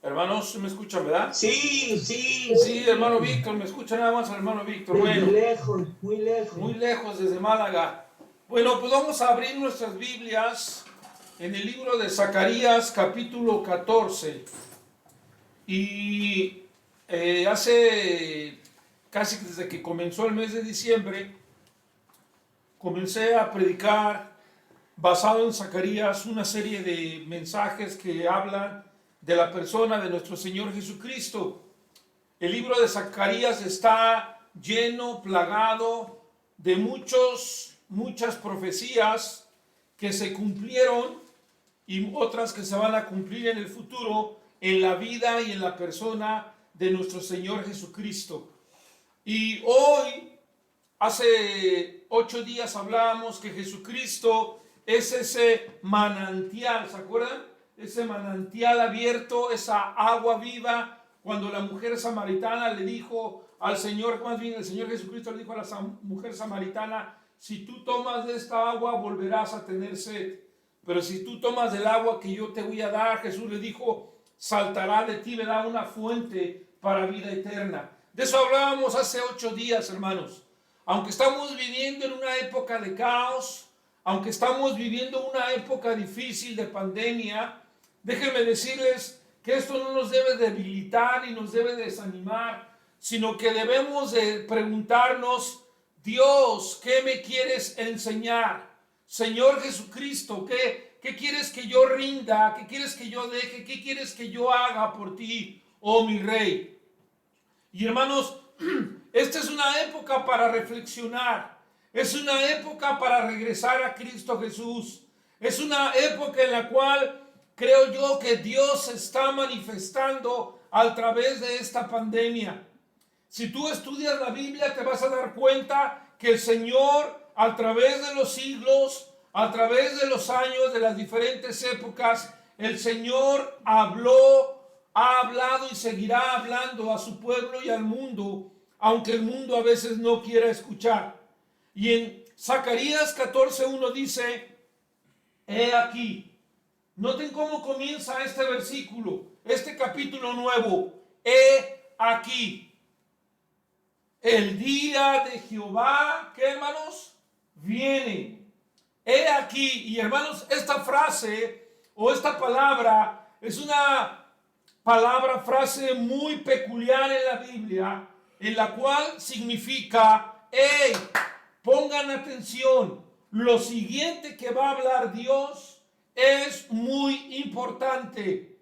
Hermanos, ¿me escuchan, verdad? Sí, sí. Sí, hermano Víctor, me escucha nada más, hermano Víctor. Desde Bueno, lejos, muy lejos. muy lejos desde Málaga. Bueno, pues vamos a abrir nuestras Biblias en el libro de Zacarías, capítulo 14. Y hace casi desde que comenzó el mes de diciembre, comencé a predicar basado en Zacarías una serie de mensajes que hablan de la persona de nuestro Señor Jesucristo. El libro de Zacarías está lleno, plagado de muchas profecías que se cumplieron y otras que se van a cumplir en el futuro en la vida y en la persona de nuestro Señor Jesucristo. Y hoy, hace 8 días hablábamos que Jesucristo es ese manantial, ¿se acuerdan? Ese manantial abierto, esa agua viva. Cuando la mujer samaritana le dijo al Señor, más bien el Señor Jesucristo le dijo a la mujer samaritana, si tú tomas de esta agua volverás a tener sed, pero si tú tomas del agua que yo te voy a dar, Jesús le dijo, saltará de ti, verá una fuente para vida eterna. De eso hablábamos hace 8 días, hermanos. Aunque estamos viviendo en una época de caos, aunque estamos viviendo una época difícil de pandemia, déjenme decirles que esto no nos debe debilitar ni nos debe desanimar, sino que debemos de preguntarnos, Dios, ¿qué me quieres enseñar? Señor Jesucristo, ¿qué quieres que yo rinda? ¿Qué quieres que yo deje? ¿Qué quieres que yo haga por ti, oh mi Rey? Y hermanos, esta es una época para reflexionar. Es una época para regresar a Cristo Jesús. Es una época en la cual creo yo que Dios se está manifestando a través de esta pandemia. Si tú estudias la Biblia te vas a dar cuenta que el Señor a través de los siglos, a través de los años, de las diferentes épocas, el Señor habló, ha hablado y seguirá hablando a su pueblo y al mundo, aunque el mundo a veces no quiera escuchar. Y en Zacarías 14:1 dice, he aquí, noten cómo comienza este versículo, este capítulo nuevo, he aquí. El día de Jehová, ¿qué hermanos? Viene. He aquí, y hermanos, esta frase o esta palabra es una frase muy peculiar en la Biblia, en la cual significa, hey, pongan atención, lo siguiente que va a hablar Dios es muy importante.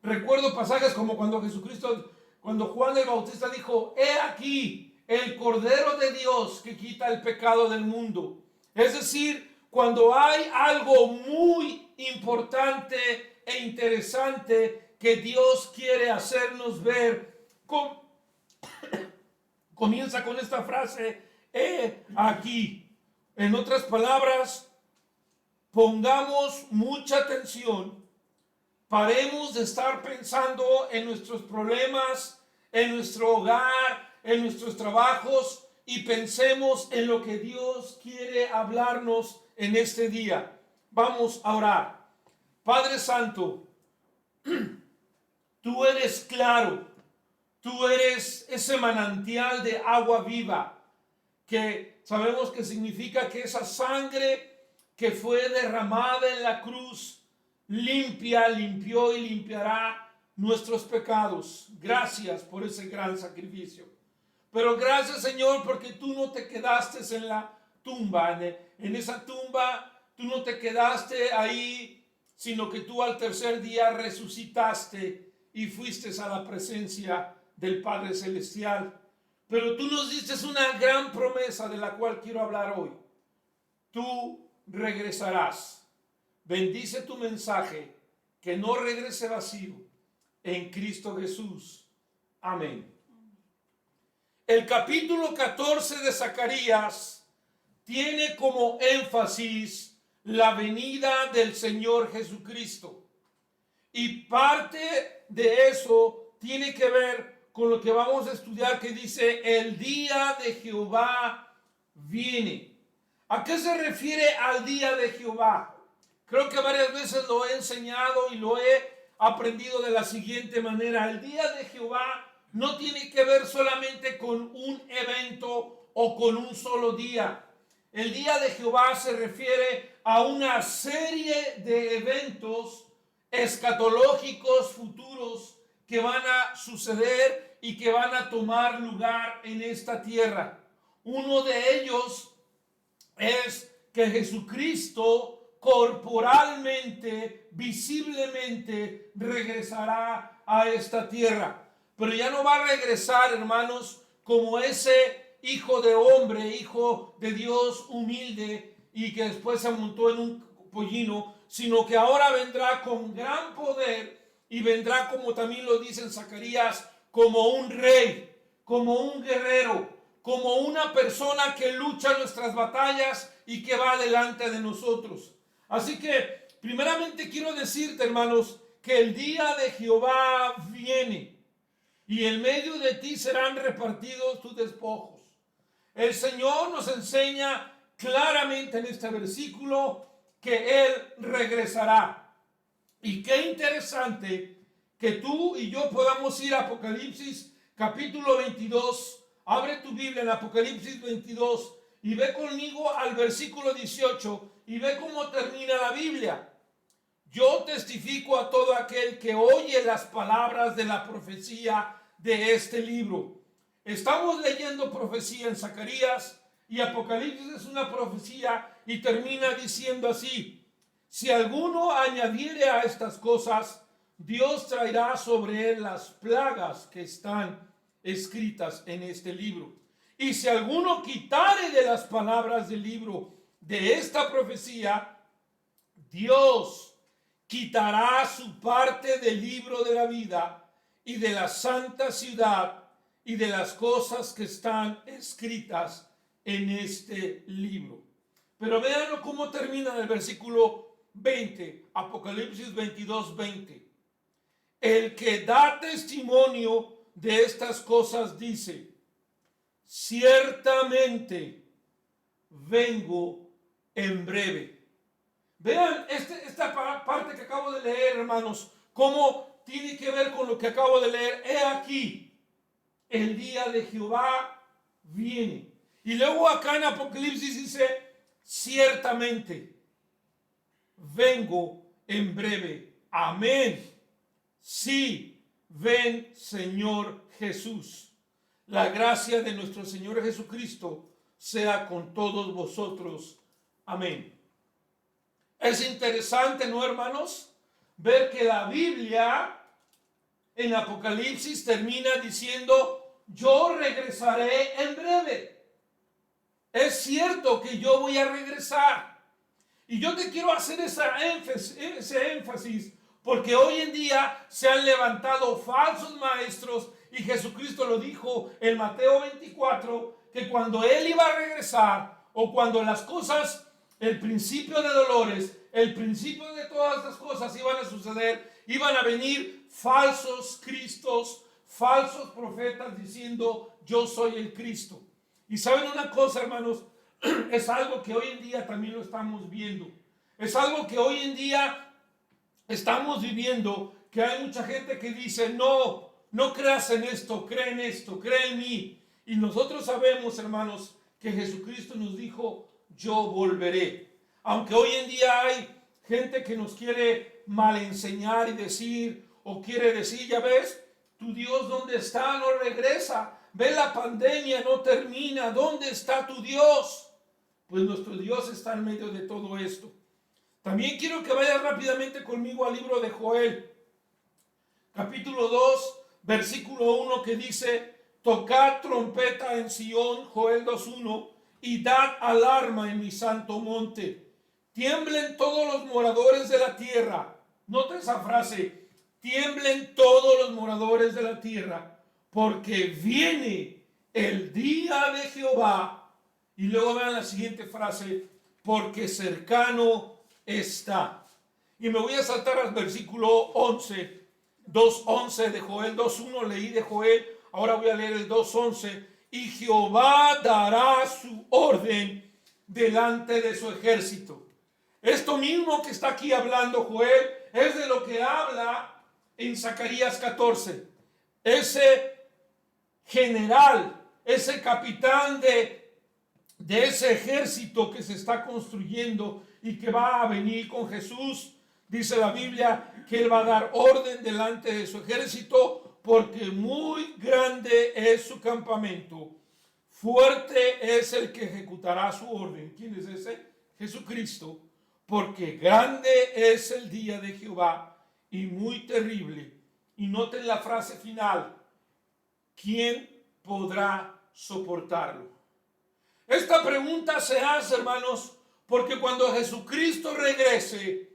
Recuerdo pasajes como cuando Juan el Bautista dijo, he aquí el Cordero de Dios que quita el pecado del mundo. Es decir, cuando hay algo muy importante e interesante que Dios quiere hacernos ver, comienza con esta frase, he aquí. En otras palabras, pongamos mucha atención, paremos de estar pensando en nuestros problemas, en nuestro hogar, en nuestros trabajos y pensemos en lo que Dios quiere hablarnos en este día. Vamos a orar. Padre Santo, tú eres claro, tú eres ese manantial de agua viva que sabemos que significa que esa sangre que fue derramada en la cruz limpió y limpiará nuestros pecados. Gracias por ese gran sacrificio. Pero gracias, Señor, porque tú no te quedaste en la tumba, en esa tumba, tú no te quedaste ahí, sino que tú al tercer día resucitaste y fuiste a la presencia del Padre Celestial. Pero tú nos diste una gran promesa de la cual quiero hablar hoy. Tú regresarás. Bendice tu mensaje, que no regrese vacío, en Cristo Jesús. Amén. El capítulo 14 de Zacarías tiene como énfasis la venida del Señor Jesucristo. Y parte de eso tiene que ver con lo que vamos a estudiar, que dice, el día de Jehová viene. ¿A qué se refiere al día de Jehová? Creo que varias veces lo he enseñado y lo he aprendido de la siguiente manera: el día de Jehová no tiene que ver solamente con un evento o con un solo día. El día de Jehová se refiere a una serie de eventos escatológicos futuros que van a suceder y que van a tomar lugar en esta tierra. Uno de ellos es que Jesucristo corporalmente, visiblemente regresará a esta tierra. Pero ya no va a regresar, hermanos, como ese hijo de hombre, hijo de Dios humilde y que después se montó en un pollino, sino que ahora vendrá con gran poder y vendrá, como también lo dice en Zacarías, como un rey, como un guerrero, como una persona que lucha nuestras batallas y que va delante de nosotros. Así que, primeramente quiero decirte, hermanos, que el día de Jehová viene y en medio de ti serán repartidos tus despojos. El Señor nos enseña claramente en este versículo que Él regresará. Y qué interesante que tú y yo podamos ir a Apocalipsis capítulo 22. Abre tu Biblia en Apocalipsis 22 y ve conmigo al versículo 18 y ve cómo termina la Biblia. Yo testifico a todo aquel que oye las palabras de la profecía de este libro. Estamos leyendo profecía en Zacarías y Apocalipsis es una profecía y termina diciendo así: si alguno añadiere a estas cosas, Dios traerá sobre él las plagas que están escritas en este libro. Y si alguno quitare de las palabras del libro de esta profecía, Dios quitará su parte del libro de la vida y de la santa ciudad y de las cosas que están escritas en este libro. Pero vean cómo termina el versículo 20, Apocalipsis 22, 20. El que da testimonio de estas cosas dice: ciertamente vengo en breve. Vean esta parte que acabo de leer, hermanos, cómo tiene que ver con lo que acabo de leer. He aquí, el día de Jehová viene. Y luego acá en Apocalipsis dice: ciertamente vengo en breve. Amén. Sí, ven, Señor Jesús. La gracia de nuestro Señor Jesucristo sea con todos vosotros. Amén. Es interesante, ¿no, hermanos? Ver que la Biblia en Apocalipsis termina diciendo: yo regresaré en breve. Es cierto que yo voy a regresar. Y yo te quiero hacer ese énfasis porque hoy en día se han levantado falsos maestros y Jesucristo lo dijo en Mateo 24, que cuando Él iba a regresar o cuando las cosas, el principio de dolores, el principio de todas estas cosas iban a suceder, iban a venir falsos cristos, falsos profetas diciendo: yo soy el Cristo. Y saben una cosa, hermanos, es algo que hoy en día también lo estamos viendo. Es algo que hoy en día estamos viviendo, que hay mucha gente que dice: no, no creas en esto, cree en esto, cree en mí. Y nosotros sabemos, hermanos, que Jesucristo nos dijo: yo volveré. Aunque hoy en día hay gente que nos quiere mal enseñar y decir, o quiere decir: ya ves, tu Dios dónde está, no regresa. Ve, la pandemia no termina, ¿dónde está tu Dios? Pues nuestro Dios está en medio de todo esto. También quiero que vayas rápidamente conmigo al libro de Joel, capítulo 2, versículo 1, que dice: tocad trompeta en Sión, Joel 2:1, y dad alarma en mi santo monte. Tiemblen todos los moradores de la tierra. Nota esa frase: tiemblen todos los moradores de la tierra, porque viene el día de Jehová. Y luego vean la siguiente frase: porque cercano está. Y me voy a saltar al versículo 11, 2:11 de Joel 2:1. Leí de Joel, ahora voy a leer el 2:11. Y Jehová dará su orden delante de su ejército. Esto mismo que está aquí hablando Joel es de lo que habla en Zacarías 14. Ese general, ese capitán de ese ejército que se está construyendo y que va a venir con Jesús, dice la Biblia que él va a dar orden delante de su ejército, porque muy grande es su campamento. Fuerte es el que ejecutará su orden. ¿Quién es ese? Jesucristo. Porque grande es el día de Jehová y muy terrible. Y noten la frase final. ¿Quién podrá soportarlo? Esta pregunta se hace, hermanos, porque cuando Jesucristo regrese,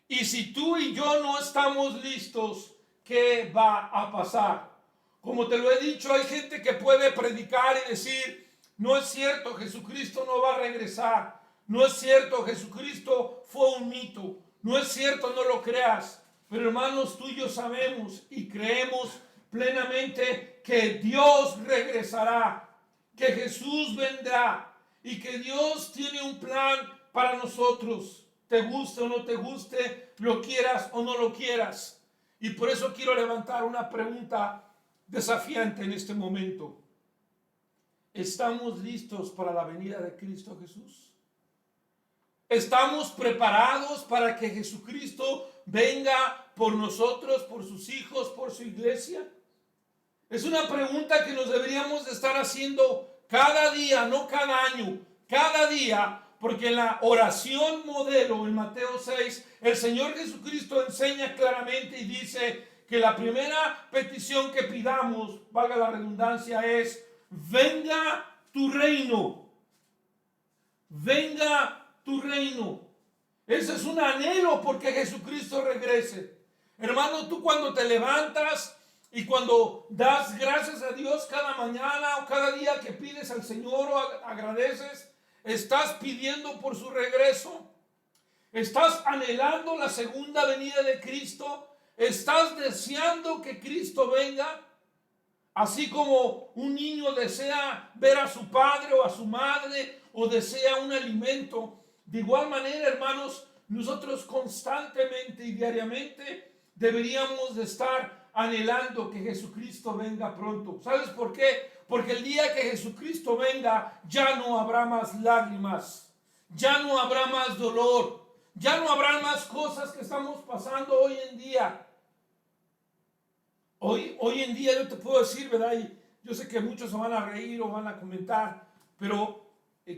y si tú y yo no estamos listos, ¿qué va a pasar? Como te lo he dicho, hay gente que puede predicar y decir, no es cierto, Jesucristo no va a regresar. No es cierto, Jesucristo fue un mito. No es cierto, no lo creas. Pero hermanos, tú y yo sabemos y creemos plenamente que Dios regresará, que Jesús vendrá y que Dios tiene un plan para nosotros. Te guste o no te guste, lo quieras o no lo quieras. Y por eso quiero levantar una pregunta desafiante en este momento. ¿Estamos listos para la venida de Cristo Jesús? ¿Estamos preparados para que Jesucristo venga por nosotros, por sus hijos, por su iglesia? Es una pregunta que nos deberíamos de estar haciendo cada día, no cada año, cada día, porque en la oración modelo en Mateo 6, el Señor Jesucristo enseña claramente y dice que la primera petición que pidamos, valga la redundancia, es: venga tu reino, venga tu reino. Ese es un anhelo porque Jesucristo regrese. Hermano, tú cuando te levantas y cuando das gracias a Dios cada mañana o cada día que pides al Señor o agradeces, estás pidiendo por su regreso. Estás anhelando la segunda venida de Cristo. Estás deseando que Cristo venga. Así como un niño desea ver a su padre o a su madre o desea un alimento. De igual manera, hermanos, nosotros constantemente y diariamente deberíamos de estar anhelando que Jesucristo venga pronto. ¿Sabes por qué? Porque el día que Jesucristo venga, ya no habrá más lágrimas, ya no habrá más dolor, ya no habrá más cosas que estamos pasando hoy en día. Hoy en día yo te puedo decir, ¿verdad? Y yo sé que muchos se van a reír o van a comentar, pero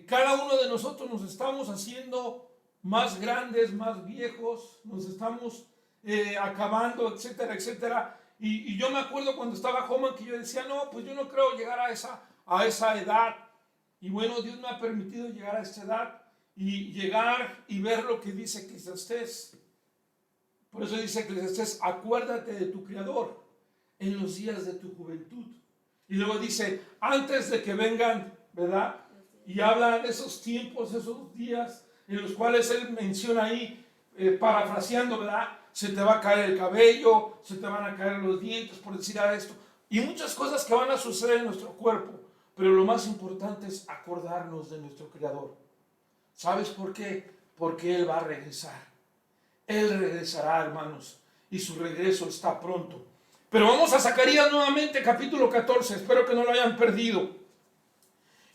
cada uno de nosotros nos estamos haciendo más grandes, más viejos, nos estamos acabando, etcétera, etcétera. Y yo me acuerdo cuando estaba joven que yo decía, no, pues yo no creo llegar a esa edad. Y bueno, Dios me ha permitido llegar a esta edad y llegar y ver lo que dice Eclesiastés. Por eso dice Eclesiastés, acuérdate de tu Creador en los días de tu juventud. Y luego dice, antes de que vengan, ¿verdad? Y habla de esos tiempos, esos días en los cuales él menciona ahí, parafraseando, ¿verdad? Se te va a caer el cabello, se te van a caer los dientes, por decir esto. Y muchas cosas que van a suceder en nuestro cuerpo. Pero lo más importante es acordarnos de nuestro Creador. ¿Sabes por qué? Porque Él va a regresar. Él regresará, hermanos. Y su regreso está pronto. Pero vamos a Zacarías nuevamente, capítulo 14. Espero que no lo hayan perdido.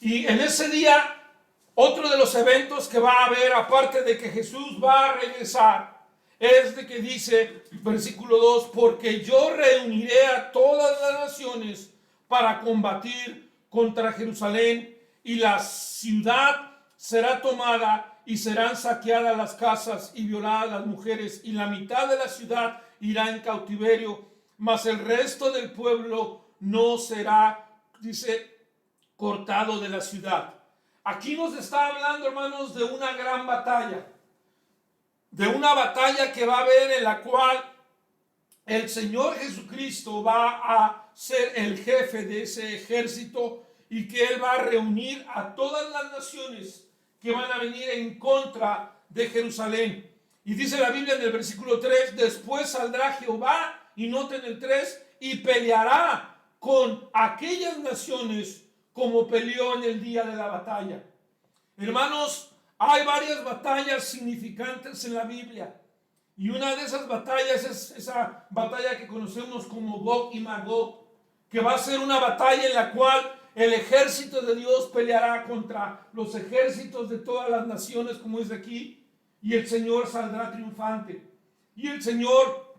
Y en ese día, otro de los eventos que va a haber, aparte de que Jesús va a regresar, es de que dice, versículo 2, porque yo reuniré a todas las naciones para combatir contra Jerusalén, y la ciudad será tomada y serán saqueadas las casas y violadas las mujeres, y la mitad de la ciudad irá en cautiverio, mas el resto del pueblo no será, dice, cortado de la ciudad. Aquí nos está hablando, hermanos, de una gran batalla. De una batalla que va a haber en la cual el Señor Jesucristo va a ser el jefe de ese ejército y que Él va a reunir a todas las naciones que van a venir en contra de Jerusalén. Y dice la Biblia en el versículo 3, después saldrá Jehová, y noten el 3, y peleará con aquellas naciones como peleó en el día de la batalla. Hermanos, hay varias batallas significantes en la Biblia. Y una de esas batallas es esa batalla que conocemos como Gog y Magog, que va a ser una batalla en la cual el ejército de Dios peleará contra los ejércitos de todas las naciones, como es de aquí, y el Señor saldrá triunfante. Y el Señor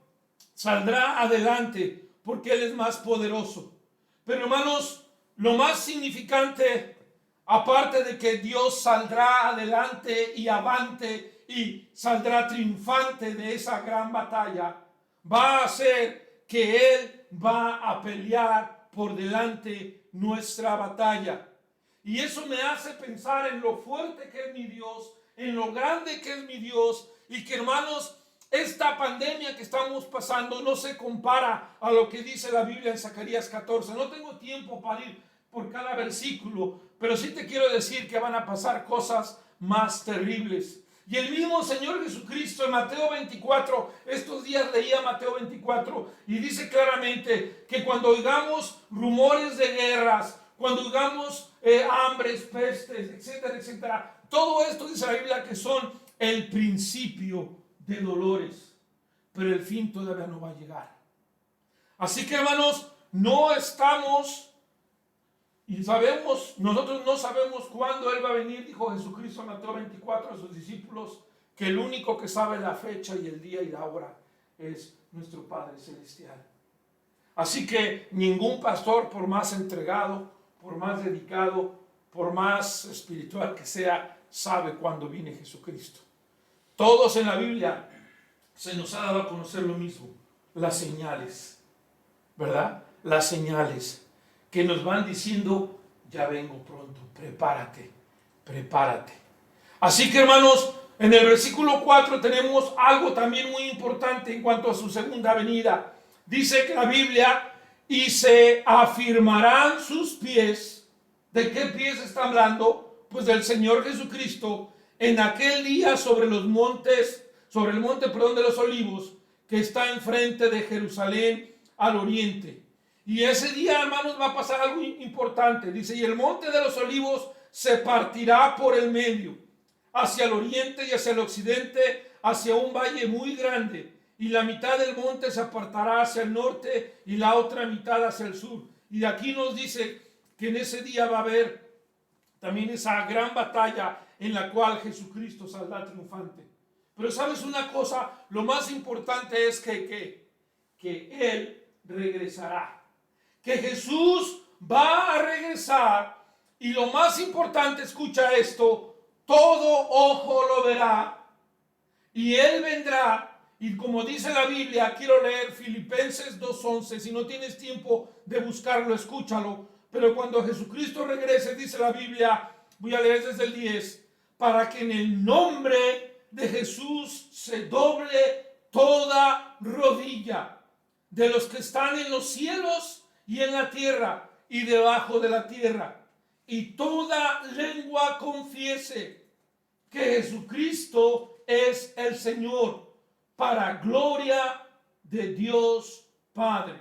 saldrá adelante porque Él es más poderoso. Pero hermanos, lo más significante, aparte de que Dios saldrá adelante y avante y saldrá triunfante de esa gran batalla, va a ser que Él va a pelear por delante nuestra batalla. Y eso me hace pensar en lo fuerte que es mi Dios, en lo grande que es mi Dios, y que hermanos, esta pandemia que estamos pasando no se compara a lo que dice la Biblia en Zacarías 14. No tengo tiempo para ir por cada versículo, pero sí te quiero decir que van a pasar cosas más terribles. Y el mismo Señor Jesucristo en Mateo 24, estos días leía Mateo 24 y dice claramente que cuando oigamos rumores de guerras, cuando oigamos hambres, pestes, etcétera, etcétera, todo esto dice la Biblia que son el principio de dolores, pero el fin todavía no va a llegar. Así que hermanos, no estamos y nosotros no sabemos cuándo Él va a venir, dijo Jesucristo en Mateo 24 a sus discípulos, que el único que sabe la fecha y el día y la hora es nuestro Padre Celestial. Así que ningún pastor, por más entregado, por más dedicado, por más espiritual que sea, sabe cuándo viene Jesucristo. Todos en la Biblia se nos ha dado a conocer lo mismo, las señales, ¿verdad? Las señales que nos van diciendo, ya vengo pronto, prepárate, prepárate. Así que hermanos, en el versículo 4 tenemos algo también muy importante en cuanto a su segunda venida. Dice que la Biblia, y se afirmarán sus pies. ¿De qué pies está hablando? Pues del Señor Jesucristo, en aquel día sobre el monte, de los Olivos, que está enfrente de Jerusalén al oriente. Y ese día, hermanos, va a pasar algo importante. Dice, y el monte de los Olivos se partirá por el medio, hacia el oriente y hacia el occidente, hacia un valle muy grande. Y la mitad del monte se apartará hacia el norte y la otra mitad hacia el sur. Y de aquí nos dice que en ese día va a haber también esa gran batalla en la cual Jesucristo saldrá triunfante. Pero sabes una cosa, lo más importante es que Él regresará. Que Jesús va a regresar, y lo más importante, escucha esto, todo ojo lo verá, y Él vendrá, y como dice la Biblia, quiero leer Filipenses 2:11, si no tienes tiempo de buscarlo, escúchalo, pero cuando Jesucristo regrese, dice la Biblia, voy a leer desde el 10, para que en el nombre de Jesús se doble toda rodilla, de los que están en los cielos y en la tierra y debajo de la tierra, y toda lengua confiese que Jesucristo es el Señor, para gloria de Dios Padre.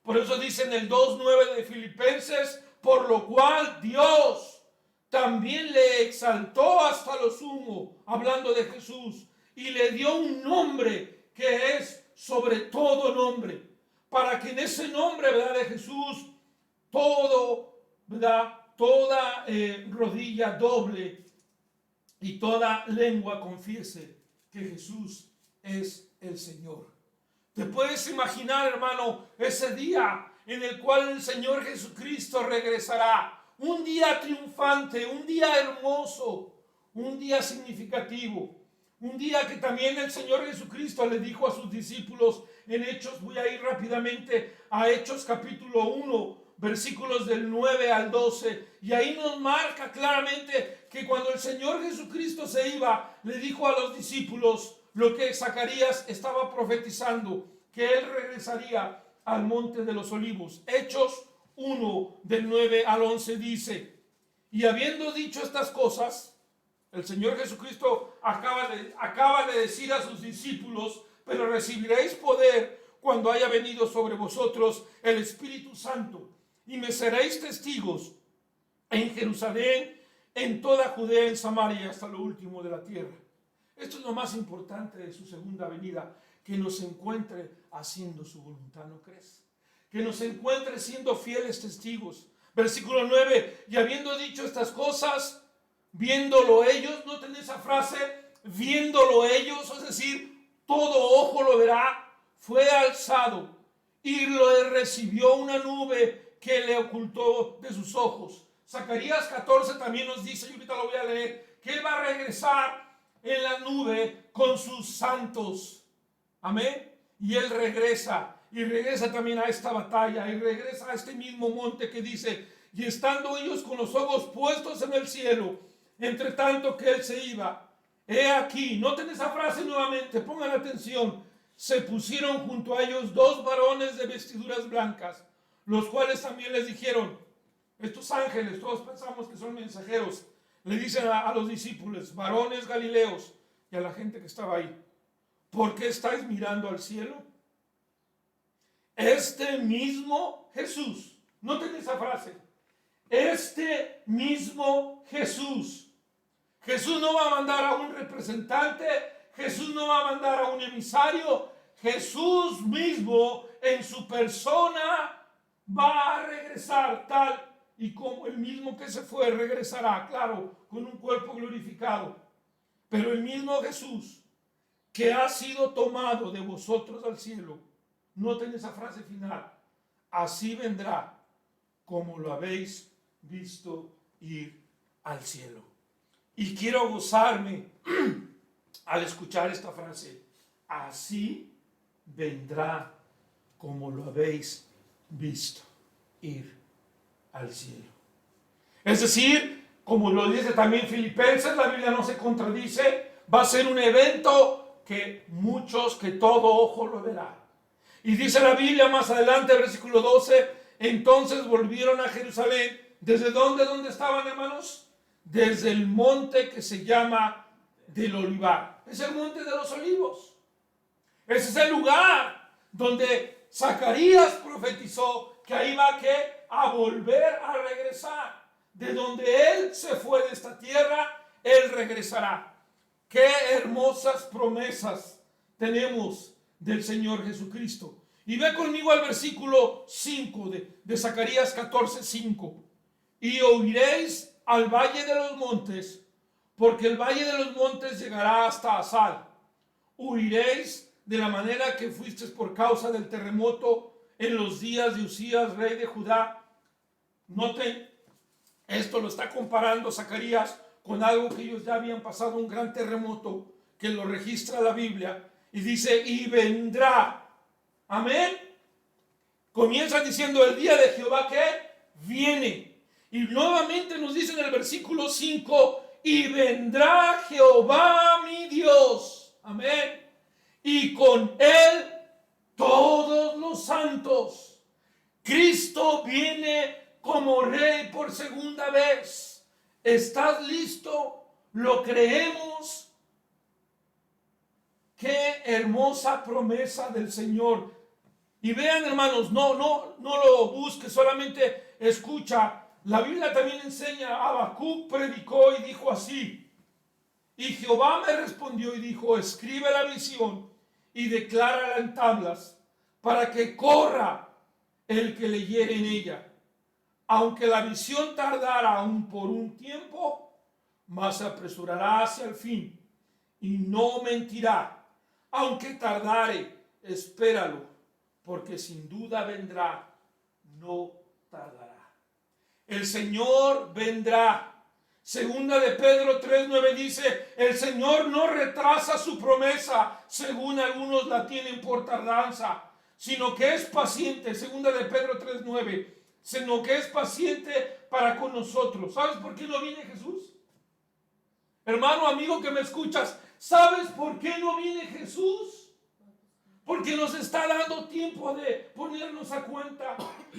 Por eso dice en el 2:9 de Filipenses, por lo cual Dios también le exaltó hasta lo sumo, hablando de Jesús, y le dio un nombre que es sobre todo nombre, para que en ese nombre, ¿verdad?, de Jesús, todo, ¿verdad?, toda rodilla doble y toda lengua confiese que Jesús es el Señor. ¿Te puedes imaginar, hermano, ese día en el cual el Señor Jesucristo regresará? Un día triunfante, un día hermoso, un día significativo. Un día que también el Señor Jesucristo le dijo a sus discípulos en Hechos, voy a ir rápidamente a Hechos capítulo 1, versículos del 9 al 12, y ahí nos marca claramente que cuando el Señor Jesucristo se iba, le dijo a los discípulos lo que Zacarías estaba profetizando, que Él regresaría al monte de los Olivos. Hechos 1, del 9 al 11 dice, y habiendo dicho estas cosas, el Señor Jesucristo acaba de decir a sus discípulos, pero recibiréis poder cuando haya venido sobre vosotros el Espíritu Santo, y me seréis testigos en Jerusalén, en toda Judea, en Samaria, hasta lo último de la tierra. Esto es lo más importante de su segunda venida, que nos encuentre haciendo su voluntad, ¿no crees? Que nos encuentre siendo fieles testigos. Versículo 9, y habiendo dicho estas cosas, viéndolo ellos, noten esa frase, viéndolo ellos, es decir, todo ojo lo verá, fue alzado y lo recibió una nube que le ocultó de sus ojos. Zacarías 14 también nos dice, y ahorita lo voy a leer, que él va a regresar en la nube con sus santos. Amén. Y él regresa, y regresa también a esta batalla, y regresa a este mismo monte que dice, y estando ellos con los ojos puestos en el cielo, entre tanto que él se iba, he aquí, noten esa frase nuevamente, pongan atención, se pusieron junto a ellos dos varones de vestiduras blancas, los cuales también les dijeron, estos ángeles, todos pensamos que son mensajeros, le dicen a los discípulos, varones galileos, y a la gente que estaba ahí, ¿por qué estáis mirando al cielo? Este mismo Jesús, noten esa frase, este mismo Jesús. Jesús no va a mandar a un representante, Jesús no va a mandar a un emisario, Jesús mismo en su persona va a regresar tal y como el mismo que se fue regresará, claro, con un cuerpo glorificado. Pero el mismo Jesús que ha sido tomado de vosotros al cielo, noten esa frase final, así vendrá como lo habéis visto ir al cielo. Y quiero gozarme al escuchar esta frase, así vendrá como lo habéis visto ir al cielo. Es decir, como lo dice también Filipenses, la Biblia no se contradice, va a ser un evento que todo ojo lo verá. Y dice la Biblia más adelante, versículo 12, entonces volvieron a Jerusalén. ¿Desde dónde? ¿Dónde estaban, hermanos? Desde el monte que se llama del Olivar. Es el monte de los olivos. Ese es el lugar donde Zacarías profetizó que ahí va a volver a regresar. De donde él se fue de esta tierra, él regresará. Qué hermosas promesas tenemos del Señor Jesucristo. Y ve conmigo al versículo 5 de Zacarías 14, 5. Y oiréis al valle de los montes, porque el valle de los montes llegará hasta Asal. Huiréis de la manera que fuisteis por causa del terremoto en los días de Usías, rey de Judá. Noten, esto lo está comparando Zacarías con algo que ellos ya habían pasado, un gran terremoto, que lo registra la Biblia, y dice, y vendrá. Amén. Comienza diciendo el día de Jehová que viene. Y nuevamente nos dice en el versículo 5, y vendrá Jehová mi Dios. Amén. Y con él todos los santos. Cristo viene como rey por segunda vez. ¿Estás listo? ¿Lo creemos? Qué hermosa promesa del Señor. Y vean, hermanos, no lo busques, solamente escucha. La Biblia también enseña, Habacuc predicó y dijo así. Y Jehová me respondió y dijo, escribe la visión y declárala en tablas, para que corra el que leyere en ella. Aunque la visión tardara aún por un tiempo, mas se apresurará hacia el fin, y no mentirá. Aunque tardare, espéralo, porque sin duda vendrá, no tardará. El Señor vendrá. Segunda de Pedro 3:9 dice, el Señor no retrasa su promesa, según algunos la tienen por tardanza, sino que es paciente. Segunda de Pedro 3:9, sino que es paciente para con nosotros. ¿Sabes por qué no viene Jesús? Hermano, amigo que me escuchas, ¿sabes por qué no viene Jesús? Porque nos está dando tiempo de ponernos a cuenta.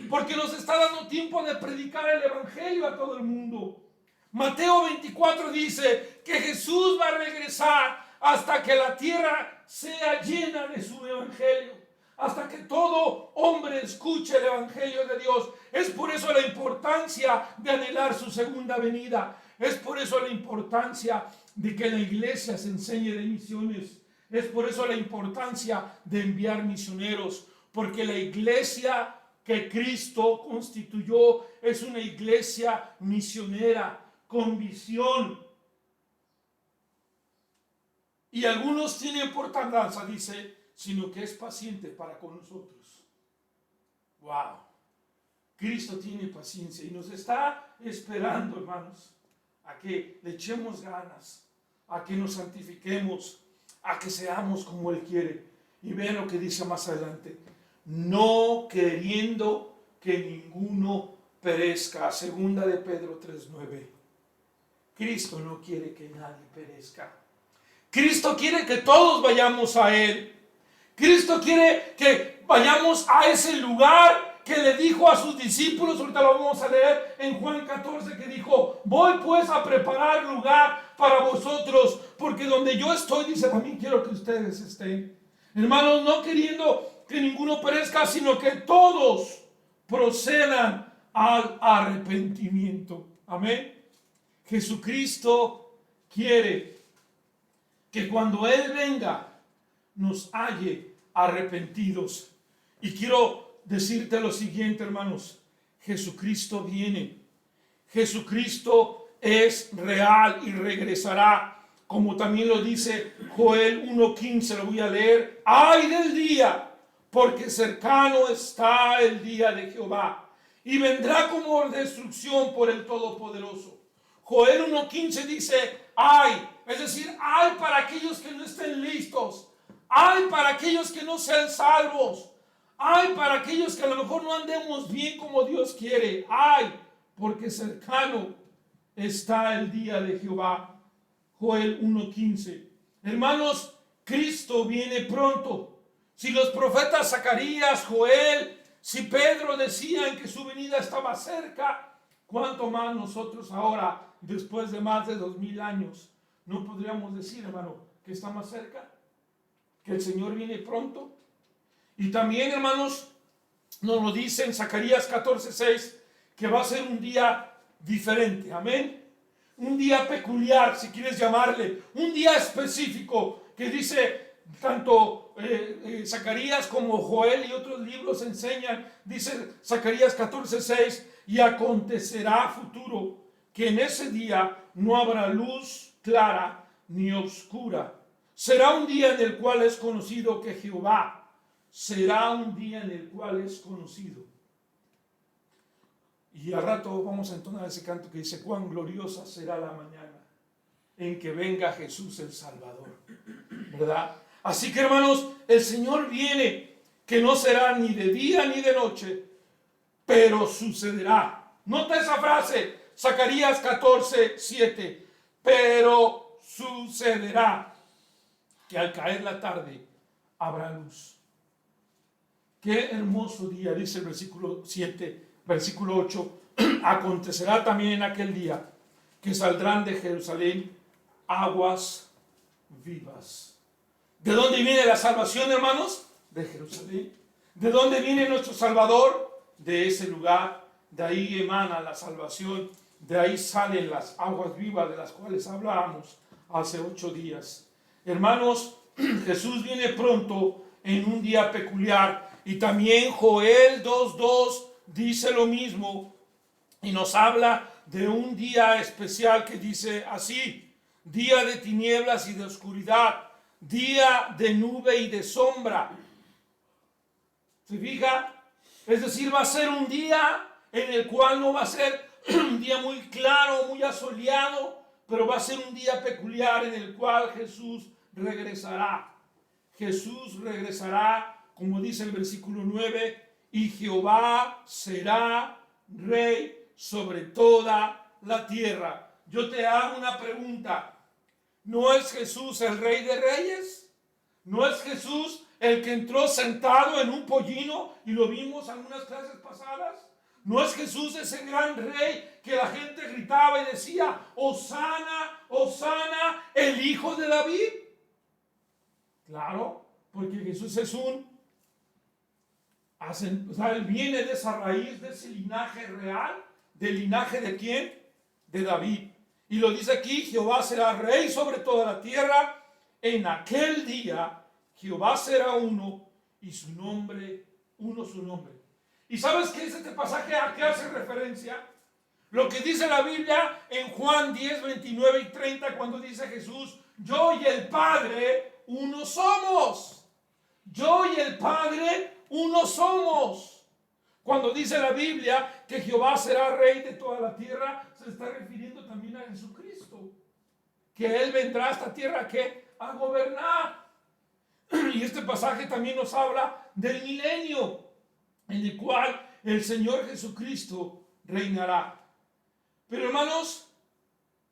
Porque nos está dando tiempo de predicar el evangelio a todo el mundo. Mateo 24 dice que Jesús va a regresar hasta que la tierra sea llena de su evangelio. Hasta que todo hombre escuche el evangelio de Dios. Es por eso la importancia de anhelar su segunda venida. Es por eso la importancia de que la iglesia se enseñe de misiones. Es por eso la importancia de enviar misioneros, porque la iglesia que Cristo constituyó es una iglesia misionera, con visión. Y algunos tienen por tardanza, dice, sino que es paciente para con nosotros. Wow. Cristo tiene paciencia y nos está esperando, hermanos, a que le echemos ganas, a que nos santifiquemos, a que seamos como Él quiere. Y vean lo que dice más adelante: no queriendo que ninguno perezca. Segunda de Pedro 3:9. Cristo no quiere que nadie perezca. Cristo quiere que todos vayamos a Él. Cristo quiere que vayamos a ese lugar que le dijo a sus discípulos. Ahorita lo vamos a leer en Juan 14, que dijo: voy pues a preparar lugar para vosotros, porque donde yo estoy, dice, también quiero que ustedes estén. Hermanos, no queriendo que ninguno perezca, sino que todos procedan al arrepentimiento. Amén. Jesucristo quiere que cuando Él venga nos halle arrepentidos. Y quiero decirte lo siguiente, hermanos: Jesucristo viene. Jesucristo es real y regresará, como también lo dice Joel 1:15. Lo voy a leer: ay del día, porque cercano está el día de Jehová, y vendrá como destrucción por el Todopoderoso. Joel 1:15 dice: ay, es decir, ay para aquellos que no estén listos, ay para aquellos que no sean salvos, ay para aquellos que a lo mejor no andemos bien como Dios quiere. Ay, porque cercano está el día de Jehová. Joel 1:15. Hermanos, Cristo viene pronto. Si los profetas Zacarías, Joel, si Pedro decían que su venida estaba cerca, ¿cuánto más nosotros ahora, después de más de 2000 años, no podríamos decir, hermano, que está más cerca? Que el Señor viene pronto. Y también, hermanos, nos lo dice en Zacarías 14:6, que va a ser un día diferente. Amén. Un día peculiar, si quieres llamarle, un día específico, que dice, tanto Zacarías como Joel y otros libros enseñan, dice Zacarías 14:6, y acontecerá futuro, que en ese día no habrá luz clara ni oscura. Será un día en el cual es conocido que Jehová, será un día en el cual es conocido. Y al rato vamos a entonar ese canto que dice: cuán gloriosa será la mañana en que venga Jesús el Salvador, ¿verdad? Así que, hermanos, el Señor viene, que no será ni de día ni de noche, pero sucederá. Nota esa frase, Zacarías 14:7, pero sucederá que al caer la tarde habrá luz. Qué hermoso día, dice el versículo 7, versículo 8, acontecerá también en aquel día que saldrán de Jerusalén aguas vivas. ¿De dónde viene la salvación, hermanos? De Jerusalén. ¿De dónde viene nuestro Salvador? De ese lugar. De ahí emana la salvación. De ahí salen las aguas vivas de las cuales hablábamos hace 8 días. Hermanos, Jesús viene pronto en un día peculiar. Y también Joel 2:2 dice lo mismo y nos habla de un día especial que dice así: día de tinieblas y de oscuridad, día de nube y de sombra. ¿Se fija? Es decir, va a ser un día en el cual no va a ser un día muy claro, muy asoleado, pero va a ser un día peculiar en el cual Jesús regresará. Jesús regresará, como dice el versículo 9, y Jehová será rey sobre toda la tierra. Yo te hago una pregunta: ¿no es Jesús el Rey de Reyes? ¿No es Jesús el que entró sentado en un pollino y lo vimos en algunas clases pasadas? ¿No es Jesús ese gran rey que la gente gritaba y decía: Hosana, Hosana, el hijo de David? Claro, porque Jesús es él viene de esa raíz, de ese linaje real. ¿Del linaje de quién? De David. Y lo dice aquí, Jehová será rey sobre toda la tierra. En aquel día Jehová será uno y su nombre, uno su nombre. ¿Y sabes qué es este pasaje? ¿A qué hace referencia? Lo que dice la Biblia en Juan 10, 29 y 30 cuando dice Jesús, yo y el Padre uno somos. Yo y el Padre uno somos. Cuando dice la Biblia que Jehová será rey de toda la tierra, se está refiriendo también a Jesucristo. Que Él vendrá a esta tierra a gobernar. Y este pasaje también nos habla del milenio, en el cual el Señor Jesucristo reinará. Pero hermanos,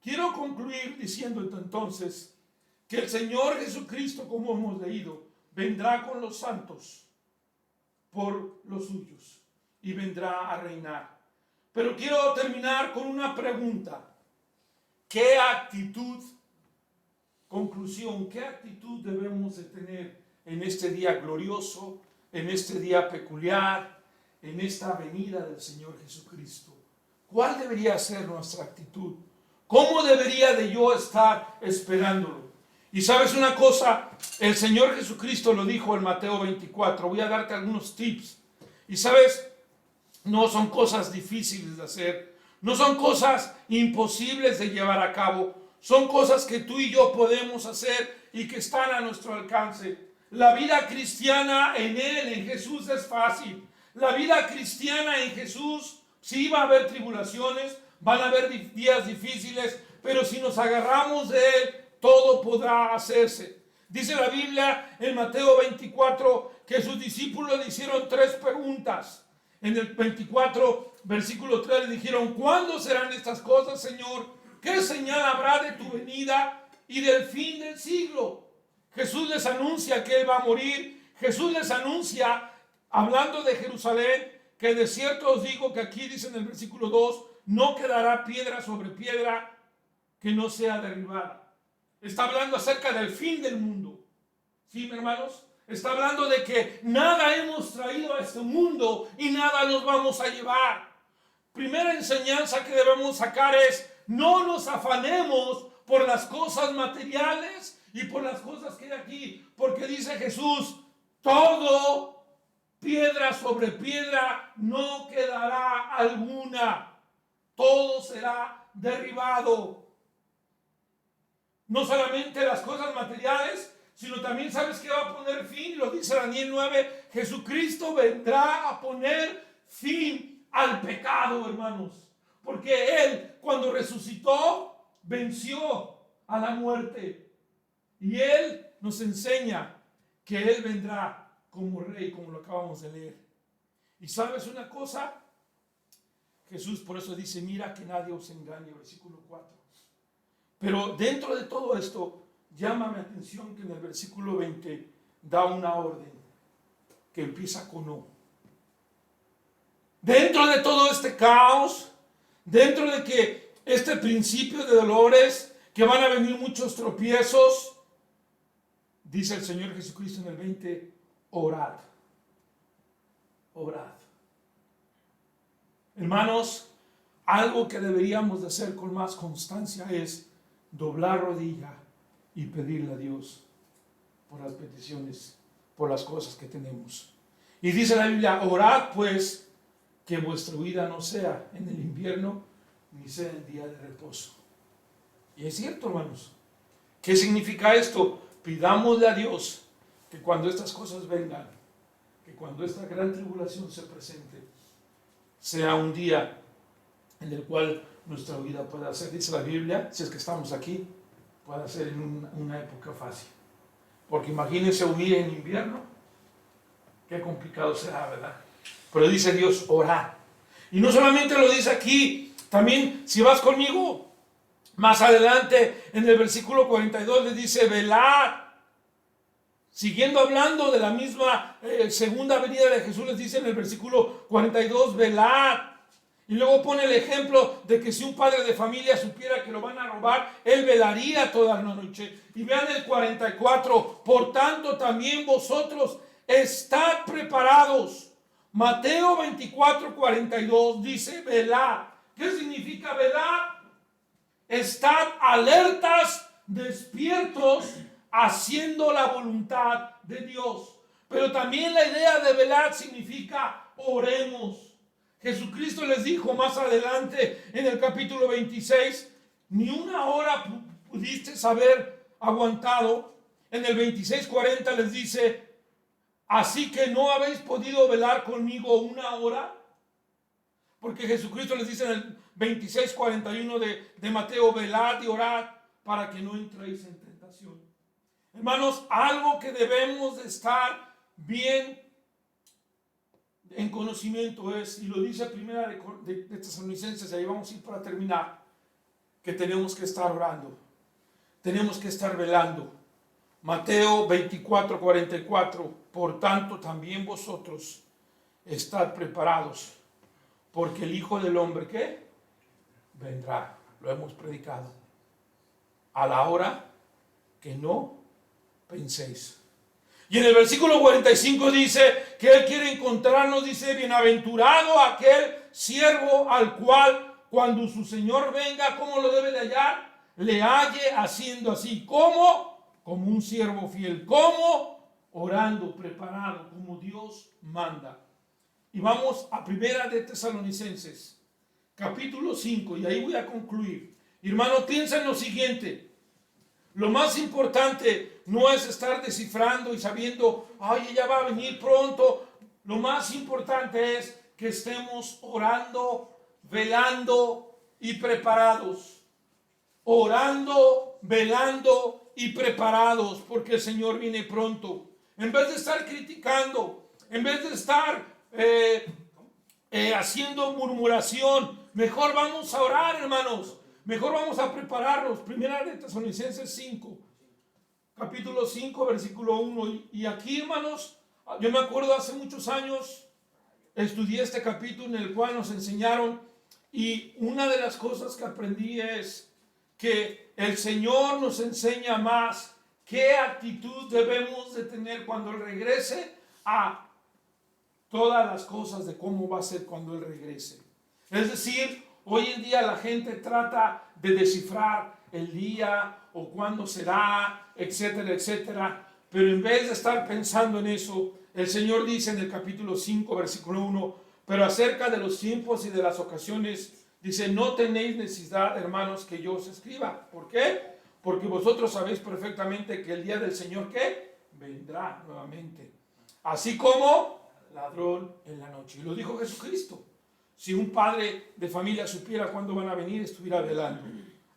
quiero concluir diciendo entonces que el Señor Jesucristo, como hemos leído, vendrá con los santos por los suyos y vendrá a reinar. Pero quiero terminar con una pregunta. ¿Qué actitud, conclusión, qué actitud debemos de tener en este día glorioso, en este día peculiar, en esta venida del Señor Jesucristo? ¿Cuál debería ser nuestra actitud? ¿Cómo debería de yo estar esperándolo? Y sabes una cosa, el Señor Jesucristo lo dijo en Mateo 24. Voy a darte algunos tips. Y sabes, no son cosas difíciles de hacer, no son cosas imposibles de llevar a cabo, son cosas que tú y yo podemos hacer y que están a nuestro alcance. La vida cristiana en Él, en Jesús, es fácil. La vida cristiana en Jesús, sí va a haber tribulaciones, van a haber días difíciles, pero si nos agarramos de Él, todo podrá hacerse. Dice la Biblia en Mateo 24 que sus discípulos le hicieron 3 preguntas. En el 24, versículo 3, le dijeron, ¿cuándo serán estas cosas, Señor? ¿Qué señal habrá de tu venida y del fin del siglo? Jesús les anuncia que Él va a morir. Jesús les anuncia, hablando de Jerusalén, que de cierto os digo que aquí dice en el versículo 2, no quedará piedra sobre piedra que no sea derribada. Está hablando acerca del fin del mundo. ¿Sí, hermanos? Está hablando de que nada hemos traído a este mundo y nada nos vamos a llevar. Primera enseñanza que debemos sacar es, no nos afanemos por las cosas materiales y por las cosas que hay aquí. Porque dice Jesús, todo, piedra sobre piedra, no quedará alguna. Todo será derribado. No solamente las cosas materiales, sino también sabes que va a poner fin, lo dice Daniel 9, Jesucristo vendrá a poner fin al pecado, hermanos. Porque Él, cuando resucitó, venció a la muerte. Y Él nos enseña que Él vendrá como rey, como lo acabamos de leer. Y sabes una cosa, Jesús por eso dice, mira que nadie os engañe, versículo 4. Pero dentro de todo esto, llama mi atención que en el versículo 20 da una orden que empieza con no. Dentro de todo este caos, dentro de que este principio de dolores, que van a venir muchos tropiezos, dice el Señor Jesucristo en el 20, orad. Orad. Hermanos, algo que deberíamos de hacer con más constancia es doblar rodilla y pedirle a Dios por las peticiones, por las cosas que tenemos. Y dice la Biblia, orad pues que vuestra vida no sea en el invierno ni sea en día de reposo. Y es cierto, hermanos. ¿Qué significa esto? Pidámosle a Dios que cuando estas cosas vengan, que cuando esta gran tribulación se presente, sea un día en el cual nuestra vida pueda ser, dice la Biblia, si es que estamos aquí, pueda ser en una época fácil. Porque imagínense unir en invierno, qué complicado será, ¿verdad? Pero dice Dios, orad. Y no solamente lo dice aquí, también si vas conmigo, más adelante en el versículo 42 le dice, velad. Siguiendo hablando de la misma segunda venida de Jesús, les dice en el versículo 42, velad. Y luego pone el ejemplo de que si un padre de familia supiera que lo van a robar, él velaría toda la noche. Y vean el 44, por tanto también vosotros estad preparados. Mateo 24, 42 dice velad. ¿Qué significa velar? estad alertas, despiertos, haciendo la voluntad de Dios. Pero también la idea de velar significa oremos. Jesucristo les dijo más adelante en el capítulo 26, ni una hora pudiste haber aguantado. En el 26:40 les dice, así que no habéis podido velar conmigo una hora. Porque Jesucristo les dice en el 26:41 de Mateo, velad y orad para que no entréis en tentación. Hermanos, algo que debemos de estar bien en conocimiento es, y lo dice primera de Tesalonicenses, y ahí vamos a ir para terminar, que tenemos que estar orando, tenemos que estar velando. Mateo 24:44, por tanto también vosotros estad preparados, porque el Hijo del Hombre, ¿qué? Vendrá, lo hemos predicado, a la hora que no penséis. Y en el versículo 45 dice que Él quiere encontrarnos, dice, bienaventurado aquel siervo al cual cuando su Señor venga, ¿cómo lo debe de hallar? Le halle haciendo así, ¿cómo? Como un siervo fiel, ¿cómo? Orando, preparado, como Dios manda. Y vamos a primera de Tesalonicenses, capítulo 5, y ahí voy a concluir. Hermano, piensa en lo siguiente. Lo más importante no es estar descifrando y sabiendo, ay, ella va a venir pronto. Lo más importante es que estemos orando, velando y preparados. Orando, velando y preparados, porque el Señor viene pronto. En vez de estar criticando, en vez de estar haciendo murmuración, mejor vamos a orar, hermanos. Mejor vamos a prepararnos. Primera de Tesalonicenses 5, capítulo 5, versículo 1. Y aquí, hermanos, yo me acuerdo hace muchos años, estudié este capítulo en el cual nos enseñaron, y una de las cosas que aprendí es que el Señor nos enseña más qué actitud debemos de tener cuando Él regrese a todas las cosas de cómo va a ser cuando Él regrese. Es decir, hoy en día la gente trata de descifrar el día o cuándo será, etcétera, etcétera. Pero en vez de estar pensando en eso, el Señor dice en el capítulo 5, versículo 1, pero acerca de los tiempos y de las ocasiones, dice, no tenéis necesidad, hermanos, que yo os escriba. ¿Por qué? Porque vosotros sabéis perfectamente que el día del Señor, ¿qué? Vendrá nuevamente. Así como ladrón en la noche. Y lo dijo Jesucristo. Si un padre de familia supiera cuándo van a venir, estuviera velando.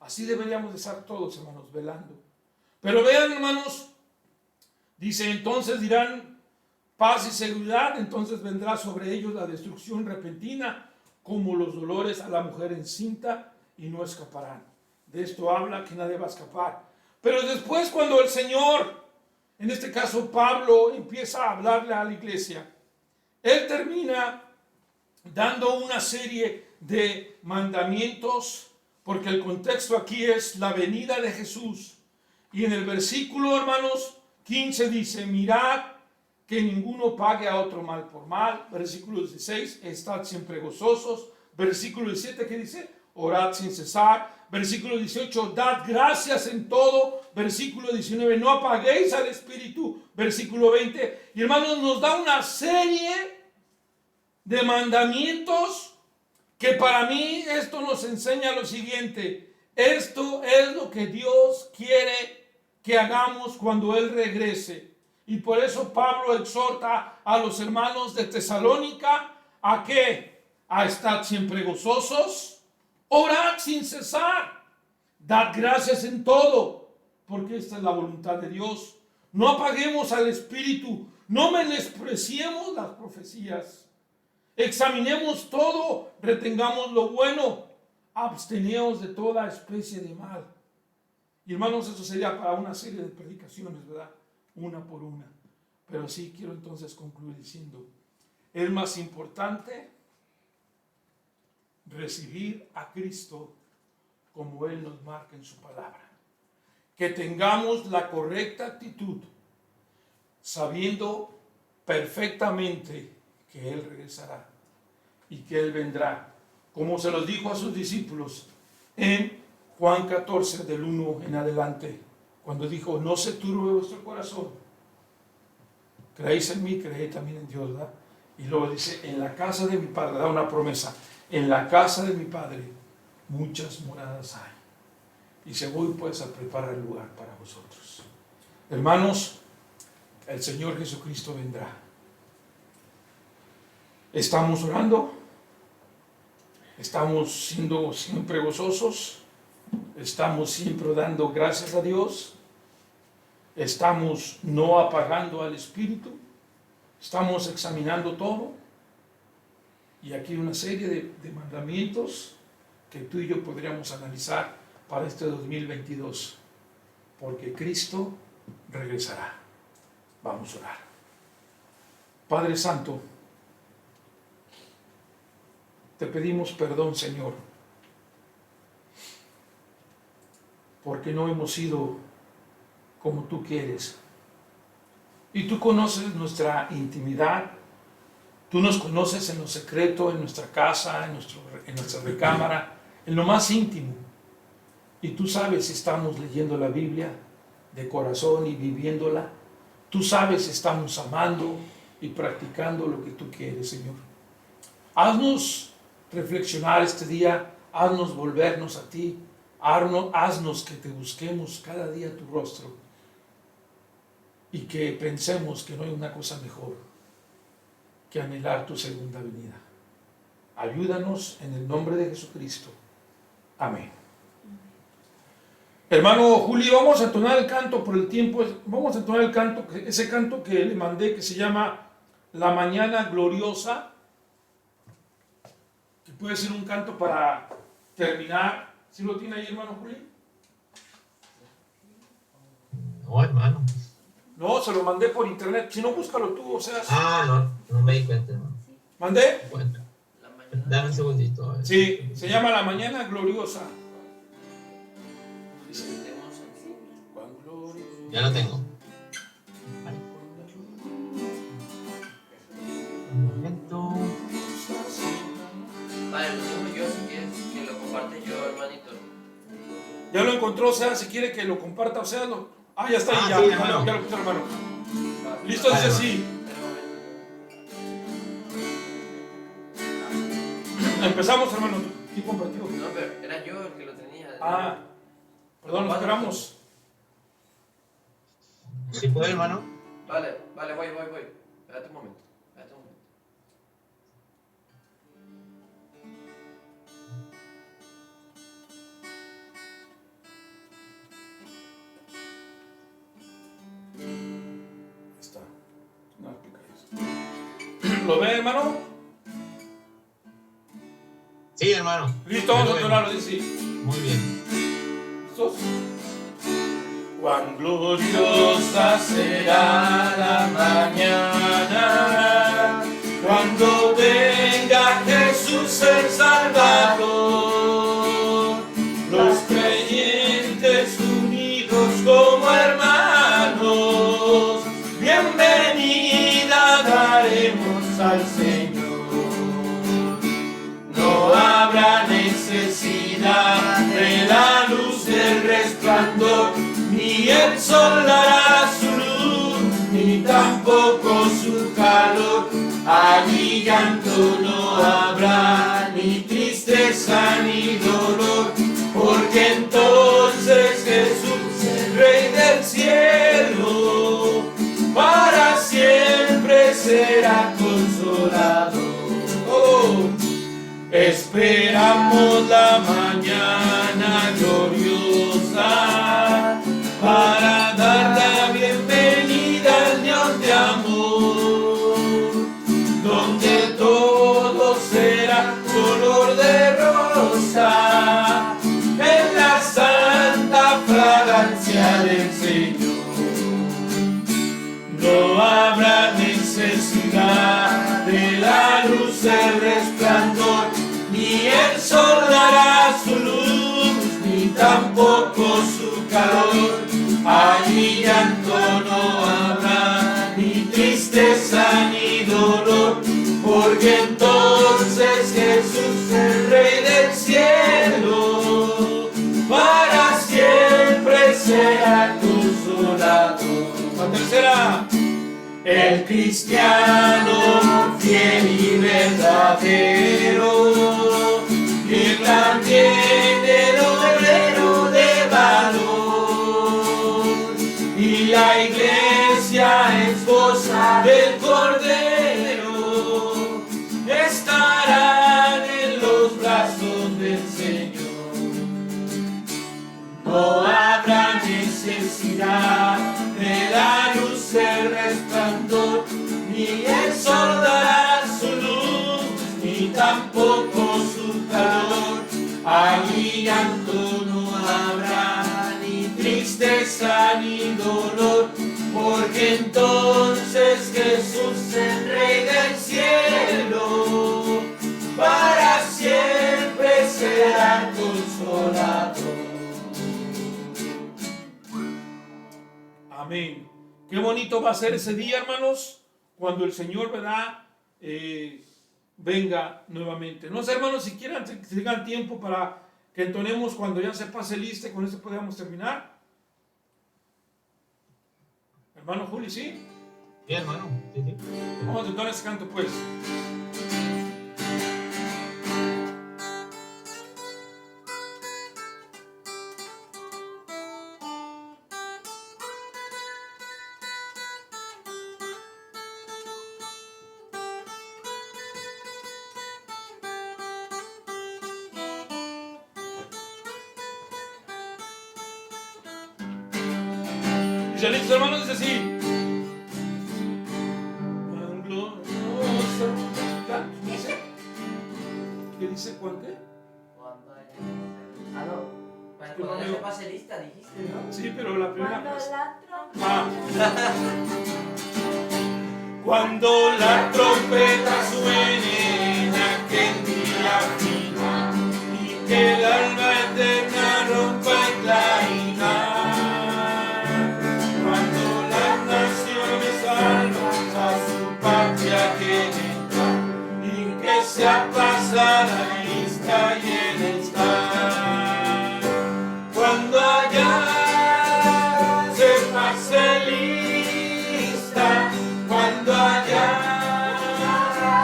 Así deberíamos de estar todos, hermanos, velando. Pero vean, hermanos, dice, entonces dirán paz y seguridad, entonces vendrá sobre ellos la destrucción repentina, como los dolores a la mujer encinta, y no escaparán. De esto habla que nadie va a escapar. Pero después, cuando el Señor, en este caso Pablo, empieza a hablarle a la iglesia, él termina dando una serie de mandamientos, porque el contexto aquí es la venida de Jesús. Y en el versículo, hermanos, 15 dice, mirad que ninguno pague a otro mal por mal. Versículo 16, estad siempre gozosos. Versículo 17, ¿qué dice? Orad sin cesar. Versículo 18, dad gracias en todo. Versículo 19, no apaguéis al Espíritu. Versículo 20, y hermanos, nos da una serie de mandamientos que para mí esto nos enseña lo siguiente. Esto es lo que Dios quiere que hagamos cuando Él regrese. Y por eso Pablo exhorta a los hermanos de Tesalónica a que a estar siempre gozosos, orad sin cesar, dad gracias en todo, porque esta es la voluntad de Dios. No apaguemos al Espíritu, no menospreciemos las profecías. Examinemos todo, retengamos lo bueno, absteneos de toda especie de mal. Y hermanos, eso sería para una serie de predicaciones, ¿verdad? Una por una. Pero sí quiero entonces concluir diciendo, es más importante recibir a Cristo como Él nos marca en su palabra. Que tengamos la correcta actitud, sabiendo perfectamente que Él regresará y que Él vendrá, como se los dijo a sus discípulos en Juan 14, del 1 en adelante, cuando dijo, no se turbe vuestro corazón, creéis en mí, creéis también en Dios, ¿verdad? Y luego dice, en la casa de mi Padre, da una promesa, en la casa de mi Padre muchas moradas hay. Y se voy pues a preparar el lugar para vosotros. Hermanos, el Señor Jesucristo vendrá. Estamos orando, estamos siendo siempre gozosos, estamos siempre dando gracias a Dios, estamos no apagando al Espíritu, estamos examinando todo. Y aquí una serie de mandamientos que tú y yo podríamos analizar para este 2022, porque Cristo regresará. Vamos a orar. Padre Santo, te pedimos perdón, Señor, porque no hemos sido como tú quieres. Y tú conoces nuestra intimidad, tú nos conoces en lo secreto, en nuestra casa, en nuestra recámara, en lo más íntimo. Y tú sabes si estamos leyendo la Biblia de corazón y viviéndola. Tú sabes si estamos amando y practicando lo que tú quieres, Señor. Haznos reflexionar este día, haznos volvernos a ti, haznos que te busquemos cada día tu rostro y que pensemos que no hay una cosa mejor que anhelar tu segunda venida. Ayúdanos en el nombre de Jesucristo. Amén. Hermano Julio, vamos a entonar el canto por el tiempo, vamos a entonar el canto, ese canto que le mandé que se llama La Mañana Gloriosa, que puede ser un canto para terminar. ¿Sí lo tiene ahí, hermano Julio? No, hermano. No, se lo mandé por internet, si no, búscalo tú, o sea... No me di cuenta, hermano. ¿Mandé? Bueno, dame un segundito. A ver. Sí, se llama La Mañana Gloriosa. Ya lo tengo. Vale. Un momento. Vale, lo tengo yo, si quieres que lo comparte yo, hermanito. Ya lo encontró, o sea, si quiere que lo comparta, o sea, ya está ahí, Ah, ya, sí, ya, hermano. ya lo puse, hermano. Vale. Listo, Vale, dice hermano. así. Empezamos, hermano. ¿Quién compartió? No, pero era yo el que lo tenía. Perdón, nos esperamos. ¿Sí puede, hermano? Vale, voy. Espérate un momento. Ahí está. No, explica eso. ¿Lo ve, hermano? Sí, hermano. Listo, Ya vamos lo a veo. entonarlo, dice así. Muy bien. ¿Listos? Cuán gloriosa será la mañana cuando venga Jesús el Salvador. Los creyentes unidos como hermanos, bienvenida daremos al Señor. No habrá necesidad de la luz del resplandor, ni el sol dará su luz, ni tampoco su calor. Allí llanto no habrá, ni tristeza ni dolor, porque entonces Jesús, el Rey del cielo, para siempre será consolado. Esperamos la mañana gloriosa para dar la bienvenida al Dios de amor, donde todo será color de rosa en la santa fragancia del Señor. No habrá necesidad de la luz del resplandor, ni el sol dará su luz, ni tampoco su calor. Allí llanto no habrá, ni tristeza ni dolor, porque entonces Jesús, el Rey del cielo, va será consolado. La tercera. El cristiano fiel y verdadero, y también el obrero de valor, y la iglesia esposa del Cordero, estarán en los brazos del Señor. No habrá necesidad de la luz el resplandor, ni el sol dará su luz, ni tampoco su calor. Allí llanto no habrá, ni tristeza ni dolor, porque entonces Jesús, el Rey del cielo, para siempre será consolado. Amén. Qué bonito va a ser ese día, hermanos, cuando el Señor, ¿verdad? Venga nuevamente. No sé, hermanos, si quieran, si tengan tiempo para que entonemos cuando ya se pase lista y con eso podamos terminar. Hermano Juli, ¿sí? Sí, hermano. Sí, sí. Vamos a entonar ese canto, pues. Dice, listos, hermanos, dice así. Cuán gloriosa. ¿Qué dice? ¿Qué dice? ¿Cuál qué? Cuando no. Cuando ya se pase lista, dijiste, ¿no? Sí, pero la primera Cuando frase. la trompeta Ah. Cuando la trompeta suene en aquel día final y que el alma eterna rompa en claridad, cuando las naciones salvan a su patria quieren entrar y que sea pasada la lista y el estar, cuando allá se pase lista, cuando allá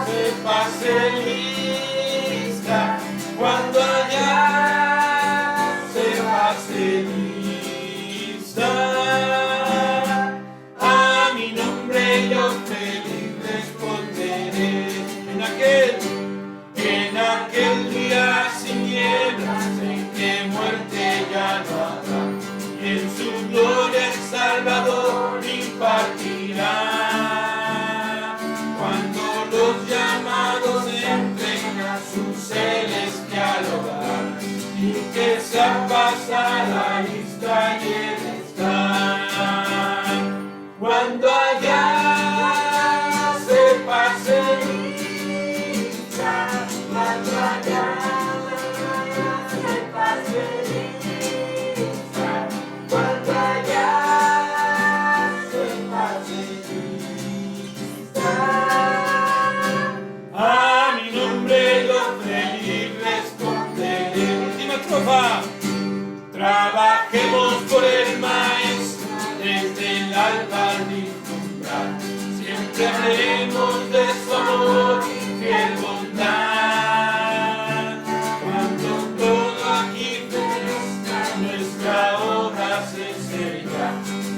se pase lista, cuando allá se pase lista, a mi nombre yo feliz responderé en aquel día sin nieblas, en que muerte ya no habrá, y en su gloria el Salvador impartirá. Cuando los llamados entren a su celestial hogar y que se pasa la lista y el estar, cuando allá se pase lista, cuando allá se pase lista, cuando allá se pase lista, a mi nombre yo feliz responderé. Última estrofa. Trabajemos por el Maestro desde el alba al vislumbrar. Siempre hablaremos de su amor y fiel bondad. Cuando todo aquí perezca, nuestra obra se sella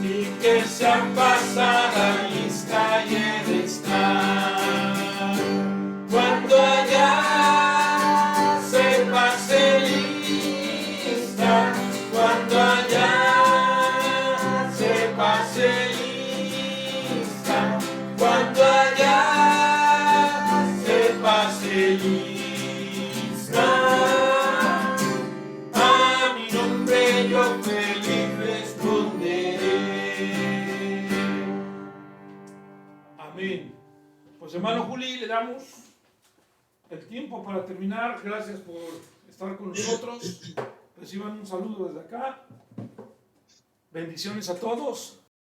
y que sea pasada lista y el estar. Cuando allá se pase lista, cuando allá se pase lista, cuando allá se pase lista, a mi nombre yo feliz responderé. Amén. Pues hermano Juli, le damos el tiempo para terminar. Gracias por estar con nosotros. Reciban un saludo desde acá. Bendiciones a todos.